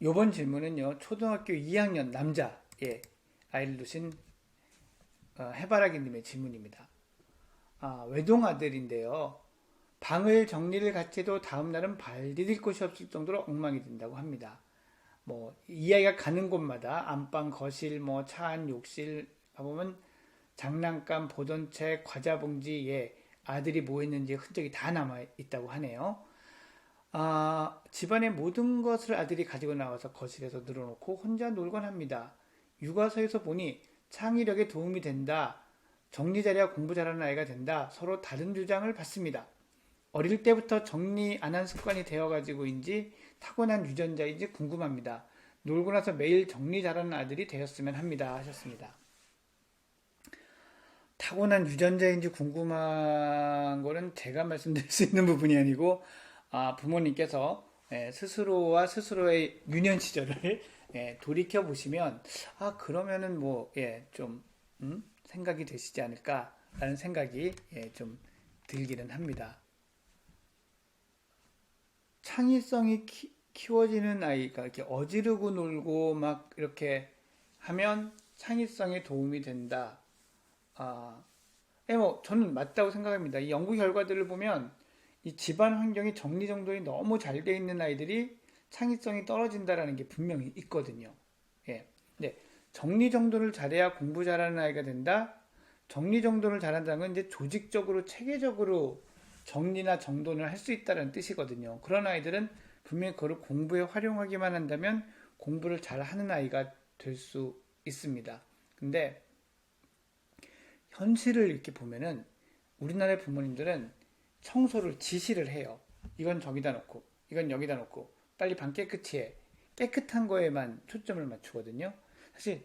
요번 질문은요, 초등학교 2학년 남자, 아이를 두신 해바라기님의 질문입니다. 외동 아들인데요. 방을 정리를 같이 해도 다음날은 발 디딜 곳이 없을 정도로 엉망이 된다고 합니다. 이 아이가 가는 곳마다 안방, 거실, 차 안, 욕실 가보면 장난감, 보던 책, 과자 봉지에 아들이 뭐 했는지 흔적이 다 남아 있다고 하네요. 집안의 모든 것을 아들이 가지고 나와서 거실에서 늘어놓고 혼자 놀곤 합니다. 육아서에서 보니 창의력에 도움이 된다. 정리 잘해야 공부 잘하는 아이가 된다. 서로 다른 주장을 받습니다. 어릴 때부터 정리 안 한 습관이 되어가지고인지 타고난 유전자인지 궁금합니다. 놀고 나서 매일 정리 잘하는 아들이 되었으면 합니다. 하셨습니다. 타고난 유전자인지 궁금한 거는 제가 말씀드릴 수 있는 부분이 아니고 부모님께서 스스로와 스스로의 유년 시절을 돌이켜 보시면 그러면은 좀 생각이 되시지 않을까라는 생각이 좀 들기는 합니다. 창의성이 키워지는 아이가 이렇게 어지르고 놀고 막 이렇게 하면 창의성에 도움이 된다. 저는 맞다고 생각합니다. 이 연구 결과들을 보면 이 집안 환경이 정리정돈이 너무 잘 돼 있는 아이들이 창의성이 떨어진다라는 게 분명히 있거든요. 네, 정리정돈을 잘해야 공부 잘하는 아이가 된다. 정리정돈을 잘한다는 건 이제 조직적으로 체계적으로 정리나 정돈을 할 수 있다는 뜻이거든요. 그런 아이들은 분명히 그걸 공부에 활용하기만 한다면 공부를 잘하는 아이가 될 수 있습니다. 근데 현실을 이렇게 보면은 우리나라의 부모님들은 청소를 지시를 해요. 이건 저기다 놓고, 이건 여기다 놓고, 빨리 방 깨끗이 해. 깨끗한 거에만 초점을 맞추거든요. 사실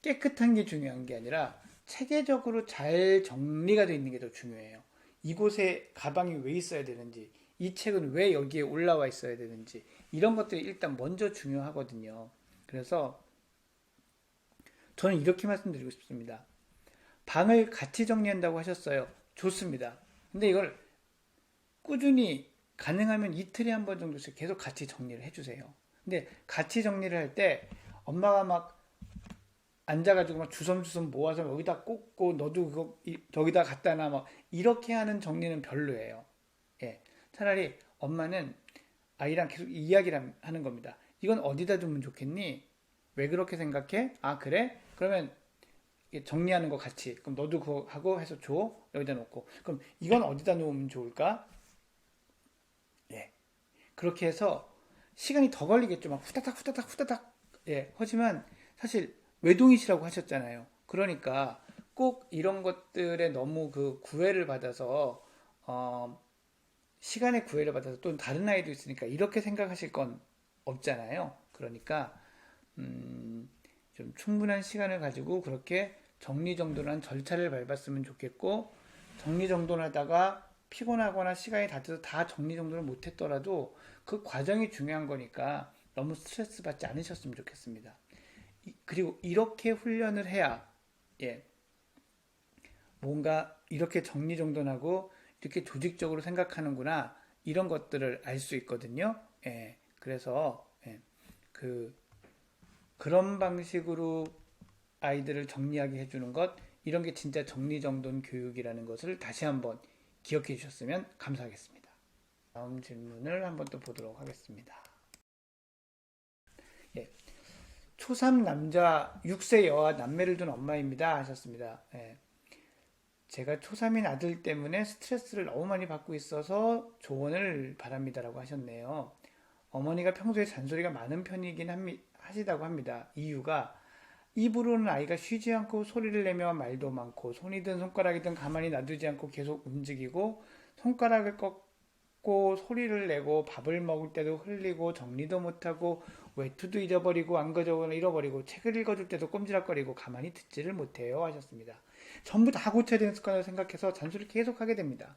깨끗한 게 중요한 게 아니라 체계적으로 잘 정리가 되어 있는 게 더 중요해요. 이곳에 가방이 왜 있어야 되는지, 이 책은 왜 여기에 올라와 있어야 되는지, 이런 것들이 일단 먼저 중요하거든요. 그래서 저는 이렇게 말씀드리고 싶습니다. 방을 같이 정리한다고 하셨어요. 좋습니다. 근데 이걸 꾸준히 가능하면 이틀에 한 번 정도씩 계속 같이 정리를 해주세요. 근데 같이 정리를 할 때 엄마가 막 앉아가지고 막 주섬주섬 모아서 여기다 꽂고 너도 그거 저기다 갖다 놔 막 이렇게 하는 정리는 별로예요. 차라리 엄마는 아이랑 계속 이야기를 하는 겁니다. 이건 어디다 두면 좋겠니? 왜 그렇게 생각해? 그래? 그러면 정리하는 거 같이. 그럼 너도 그거 하고 해서 줘. 여기다 놓고. 그럼 이건 어디다 놓으면 좋을까? 그렇게 해서 시간이 더 걸리겠죠. 막 후다닥 후다닥 후다닥. 하지만 사실 외동이시라고 하셨잖아요. 그러니까 꼭 이런 것들에 너무 그 구애를 받아서 시간의 구애를 받아서 또 다른 아이도 있으니까 이렇게 생각하실 건 없잖아요. 그러니까 좀 충분한 시간을 가지고 그렇게 정리정돈한 절차를 밟았으면 좋겠고 정리정돈하다가 피곤하거나 시간이 다 돼서 다 정리정돈을 못했더라도 그 과정이 중요한 거니까 너무 스트레스 받지 않으셨으면 좋겠습니다. 그리고 이렇게 훈련을 해야 뭔가 이렇게 정리정돈하고 이렇게 조직적으로 생각하는구나 이런 것들을 알 수 있거든요. 그래서 그런 방식으로 아이들을 정리하게 해주는 것 이런 게 진짜 정리정돈 교육이라는 것을 다시 한번 기억해 주셨으면 감사하겠습니다. 다음 질문을 한번 또 보도록 하겠습니다. 초3 남자 6세 여아 남매를 둔 엄마입니다 하셨습니다. 제가 초3인 아들 때문에 스트레스를 너무 많이 받고 있어서 조언을 바랍니다라고 하셨네요. 어머니가 평소에 잔소리가 많은 편이긴 하시다고 합니다. 이유가 입으로는 아이가 쉬지 않고 소리를 내며 말도 많고 손이든 손가락이든 가만히 놔두지 않고 계속 움직이고 손가락을 꺾고 소리를 내고 밥을 먹을 때도 흘리고 정리도 못하고 외투도 잊어버리고 안거적거나 잃어버리고 책을 읽어줄 때도 꼼지락거리고 가만히 듣지를 못해요 하셨습니다. 전부 다 고쳐야 되는 습관을 생각해서 잔소리를 계속하게 됩니다.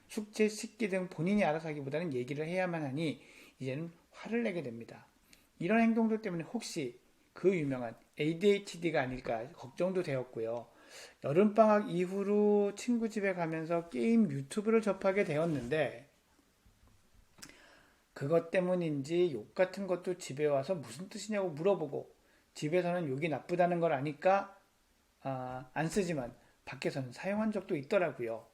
숙제, 씻기 등 본인이 알아서 하기보다는 얘기를 해야만 하니 이제는 화를 내게 됩니다. 이런 행동들 때문에 혹시 그 유명한 ADHD가 아닐까 걱정도 되었고요. 여름방학 이후로 친구 집에 가면서 게임 유튜브를 접하게 되었는데 그것 때문인지 욕 같은 것도 집에 와서 무슨 뜻이냐고 물어보고, 집에서는 욕이 나쁘다는 걸 아니까 안 쓰지만 밖에서는 사용한 적도 있더라고요.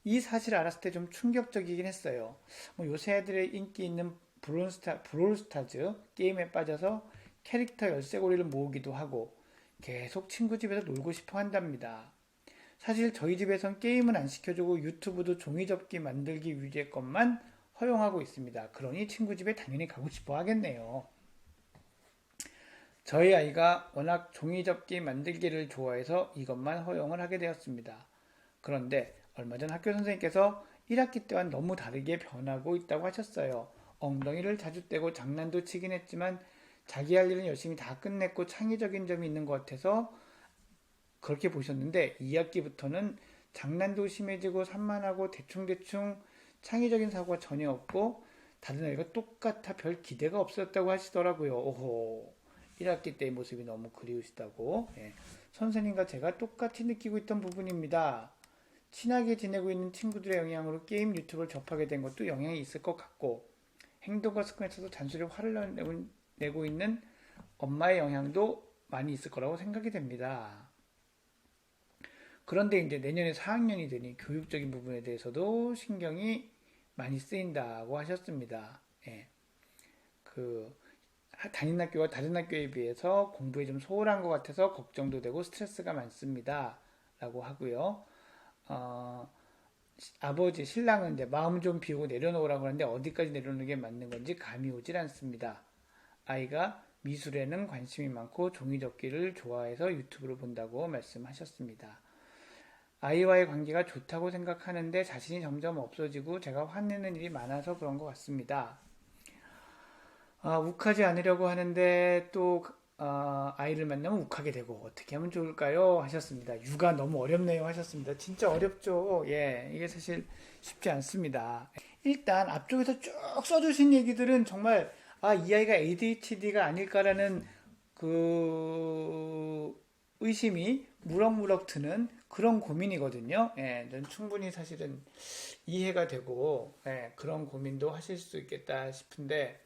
이 사실을 알았을 때 좀 충격적이긴 했어요. 뭐 요새 애들의 인기 있는 브롤스타즈 게임에 빠져서 캐릭터 열쇠고리를 모으기도 하고 계속 친구 집에서 놀고 싶어 한답니다. 사실 저희 집에선 게임은 안 시켜주고 유튜브도 종이접기 만들기 위주의 것만 허용하고 있습니다. 그러니 친구 집에 당연히 가고 싶어 하겠네요. 저희 아이가 워낙 종이접기 만들기를 좋아해서 이것만 허용을 하게 되었습니다. 그런데 얼마 전 학교 선생님께서 1학기 때와 너무 다르게 변하고 있다고 하셨어요. 엉덩이를 자주 떼고 장난도 치긴 했지만 자기 할 일은 열심히 다 끝냈고 창의적인 점이 있는 것 같아서 그렇게 보셨는데 2학기부터는 장난도 심해지고 산만하고 대충대충 창의적인 사고가 전혀 없고 다른 아이가 똑같아 별 기대가 없었다고 하시더라고요. 오호, 1학기 때의 모습이 너무 그리우시다고. 예. 선생님과 제가 똑같이 느끼고 있던 부분입니다. 친하게 지내고 있는 친구들의 영향으로 게임 유튜브를 접하게 된 것도 영향이 있을 것 같고 행동과 습관에 있어서 잔소리로 화를 내고 있는 엄마의 영향도 많이 있을 거라고 생각이 됩니다. 그런데 이제 내년에 4학년이 되니 교육적인 부분에 대해서도 신경이 많이 쓰인다고 하셨습니다. 예. 그 다니는 학교가 다른 학교에 비해서 공부에 좀 소홀한 것 같아서 걱정도 되고 스트레스가 많습니다. 라고 하고요. 아버지, 신랑은 이제 마음 좀 비우고 내려놓으라고 하는데 어디까지 내려놓는 게 맞는 건지 감이 오질 않습니다. 아이가 미술에는 관심이 많고 종이접기를 좋아해서 유튜브를 본다고 말씀하셨습니다. 아이와의 관계가 좋다고 생각하는데 자신이 점점 없어지고 제가 화내는 일이 많아서 그런 것 같습니다. 욱하지 않으려고 하는데 또 아이를 만나면 욱하게 되고 어떻게 하면 좋을까요? 하셨습니다. 육아 너무 어렵네요 하셨습니다. 진짜 어렵죠. 예, 이게 사실 쉽지 않습니다. 일단 앞쪽에서 쭉 써주신 얘기들은 정말 이 아이가 ADHD가 아닐까라는 그 의심이 무럭무럭 드는 그런 고민이거든요. 예, 전 충분히 사실은 이해가 되고 그런 고민도 하실 수 있겠다 싶은데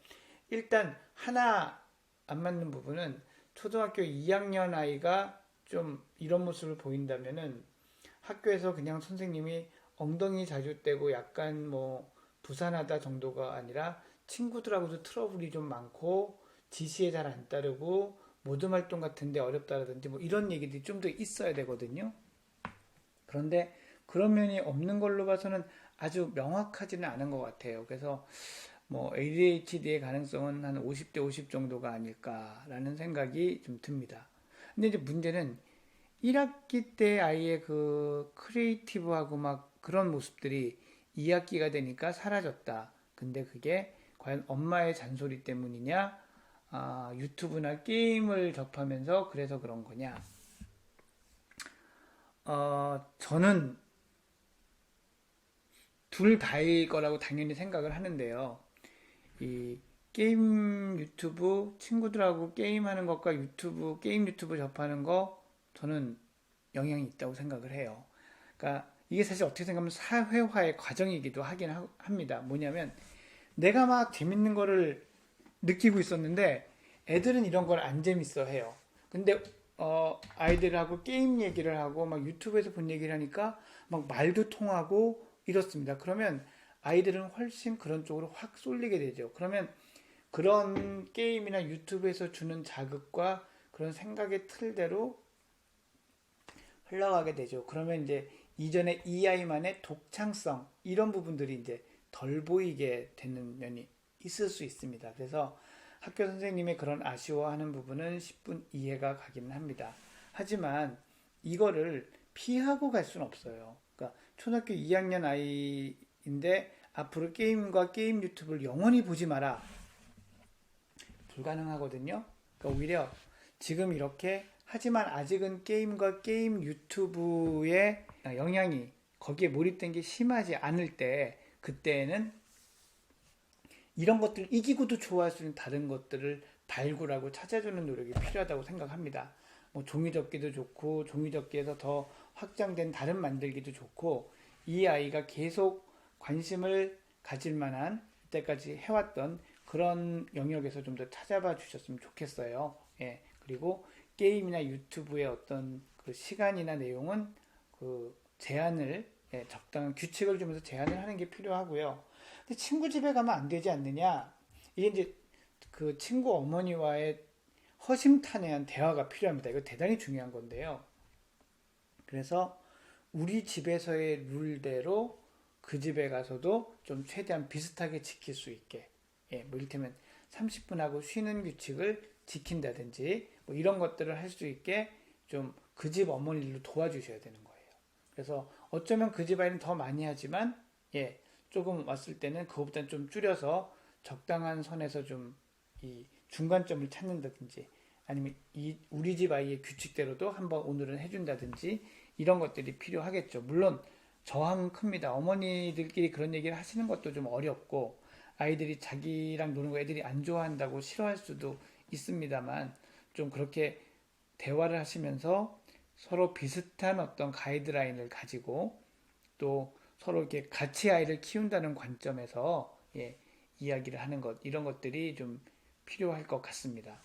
일단 하나 안 맞는 부분은 초등학교 2학년 아이가 좀 이런 모습을 보인다면은 학교에서 그냥 선생님이 엉덩이 자주 떼고 약간 뭐 부산하다 정도가 아니라 친구들하고도 트러블이 좀 많고 지시에 잘 안 따르고 모든 활동 같은데 어렵다라든지 뭐 이런 얘기들이 좀 더 있어야 되거든요. 그런데 그런 면이 없는 걸로 봐서는 아주 명확하지는 않은 것 같아요. 그래서 뭐 ADHD의 가능성은 한 50대 50 정도가 아닐까라는 생각이 좀 듭니다. 근데 이제 문제는 1학기 때 아이의 그 크리에이티브하고 막 그런 모습들이 2학기가 되니까 사라졌다. 근데 그게 과연 엄마의 잔소리 때문이냐? 유튜브나 게임을 접하면서 그래서 그런 거냐? 저는 둘 다일 거라고 당연히 생각을 하는데요. 이 게임 유튜브 친구들하고 게임하는 것과 게임 유튜브 접하는 거 저는 영향이 있다고 생각을 해요. 그러니까 이게 사실 어떻게 생각하면 사회화의 과정이기도 하긴 합니다. 뭐냐면 내가 막 재밌는 거를 느끼고 있었는데 애들은 이런 걸 안 재밌어 해요. 근데 아이들하고 게임 얘기를 하고 막 유튜브에서 본 얘기를 하니까 막 말도 통하고 이렇습니다. 그러면 아이들은 훨씬 그런 쪽으로 확 쏠리게 되죠. 그러면 그런 게임이나 유튜브에서 주는 자극과 그런 생각의 틀대로 흘러가게 되죠. 그러면 이제 이전에 이 아이만의 독창성 이런 부분들이 이제 덜 보이게 되는 면이 있을 수 있습니다. 그래서 학교 선생님의 그런 아쉬워하는 부분은 10분 이해가 가기는 합니다. 하지만 이거를 피하고 갈 수는 없어요. 그러니까 초등학교 2학년 아이인데 앞으로 게임과 게임 유튜브를 영원히 보지 마라. 불가능하거든요. 그러니까 오히려 지금 이렇게 하지만 아직은 게임과 게임 유튜브의 영향이 거기에 몰입된 게 심하지 않을 때 그때는 이런 것들을 이기고도 좋아할 수 있는 다른 것들을 발굴하고 찾아주는 노력이 필요하다고 생각합니다. 뭐 종이접기도 좋고 종이접기에서 더 확장된 다른 만들기도 좋고 이 아이가 계속 관심을 가질 만한 이때까지 해왔던 그런 영역에서 좀 더 찾아봐 주셨으면 좋겠어요. 예, 그리고 게임이나 유튜브의 어떤 그 시간이나 내용은 그 제한을, 예, 적당한 규칙을 주면서 제한을 하는 게 필요하고요. 근데 친구 집에 가면 안 되지 않느냐? 이게 이제 그 친구 어머니와의 허심탄회한 대화가 필요합니다. 이거 대단히 중요한 건데요. 그래서 우리 집에서의 룰대로 그 집에 가서도 좀 최대한 비슷하게 지킬 수 있게, 예, 뭐 이를테면 30분 하고 쉬는 규칙을 지킨다든지 뭐 이런 것들을 할 수 있게 좀 그 집 어머니들도 도와주셔야 되는 거예요. 그래서 어쩌면 그 집 아이는 더 많이 하지만, 예, 조금 왔을 때는 그거보다는 좀 줄여서 적당한 선에서 좀 이 중간점을 찾는다든지, 아니면 이 우리 집 아이의 규칙대로도 한번 오늘은 해준다든지 이런 것들이 필요하겠죠. 물론 저항은 큽니다. 어머니들끼리 그런 얘기를 하시는 것도 좀 어렵고, 아이들이 자기랑 노는 거 애들이 안 좋아한다고 싫어할 수도 있습니다만, 좀 그렇게 대화를 하시면서 서로 비슷한 어떤 가이드라인을 가지고 또 서로 이렇게 같이 아이를 키운다는 관점에서, 예, 이야기를 하는 것, 이런 것들이 좀 필요할 것 같습니다.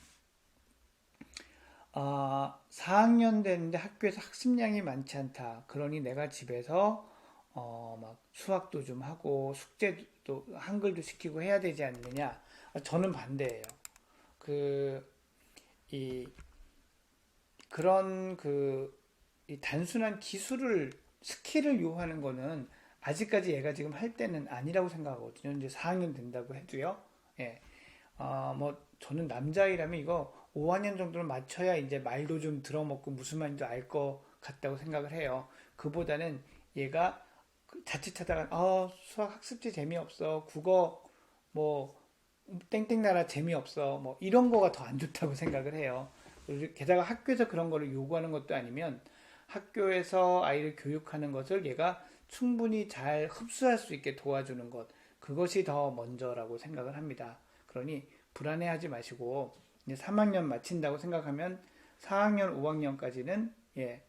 4학년 됐는데 학교에서 학습량이 많지 않다. 그러니 내가 집에서 막 수학도 좀 하고 숙제도 한글도 시키고 해야 되지 않느냐? 저는 반대예요. 그, 이, 그런 이 단순한 기술을, 스킬을 요하는 거는 아직까지 얘가 지금 할 때는 아니라고 생각하거든요. 이제 4학년 된다고 해도요. 예. 뭐 저는 남자이라면 이거 5학년 정도는 맞춰야 이제 말도 좀 들어먹고 무슨 말인지 알 것 같다고 생각을 해요. 그보다는 얘가 자칫하다가 수학 학습지 재미없어, 국어 뭐 땡땡 나라 재미없어, 뭐 이런 거가 더 안 좋다고 생각을 해요. 그리고 게다가 학교에서 그런 거를 요구하는 것도 아니면 학교에서 아이를 교육하는 것을 얘가 충분히 잘 흡수할 수 있게 도와주는 것, 그것이 더 먼저라고 생각을 합니다. 그러니 불안해하지 마시고 이제 3학년 마친다고 생각하면 4학년, 5학년까지는, 예,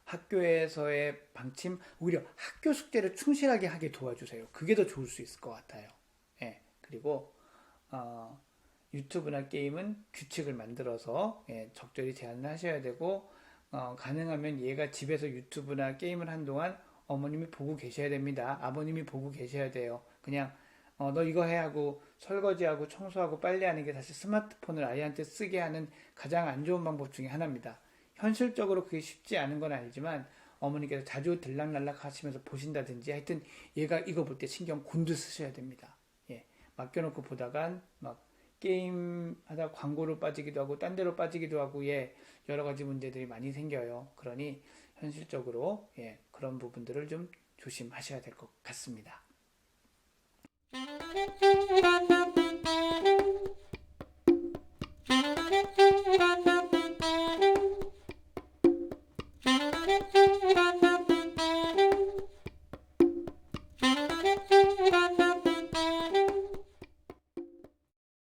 학교에서의 방침, 오히려 학교 숙제를 충실하게 하게 도와주세요. 그게 더 좋을 수 있을 것 같아요. 예, 그리고 유튜브나 게임은 규칙을 만들어서, 예, 적절히 제한을 하셔야 되고, 가능하면 얘가 집에서 유튜브나 게임을 한동안 어머님이 보고 계셔야 됩니다. 아버님이 보고 계셔야 돼요. 그냥 너 이거 해 하고 설거지하고 청소하고 빨래하는 게 사실 스마트폰을 아이한테 쓰게 하는 가장 안 좋은 방법 중에 하나입니다. 현실적으로 그게 쉽지 않은 건 아니지만 어머니께서 자주 들락날락 하시면서 보신다든지, 하여튼 얘가 이거 볼 때 신경 곤두 쓰셔야 됩니다. 예, 맡겨놓고 보다간 막 게임 하다 광고로 빠지기도 하고 딴 데로 빠지기도 하고, 예, 여러 가지 문제들이 많이 생겨요. 그러니 현실적으로, 예, 그런 부분들을 좀 조심하셔야 될 것 같습니다.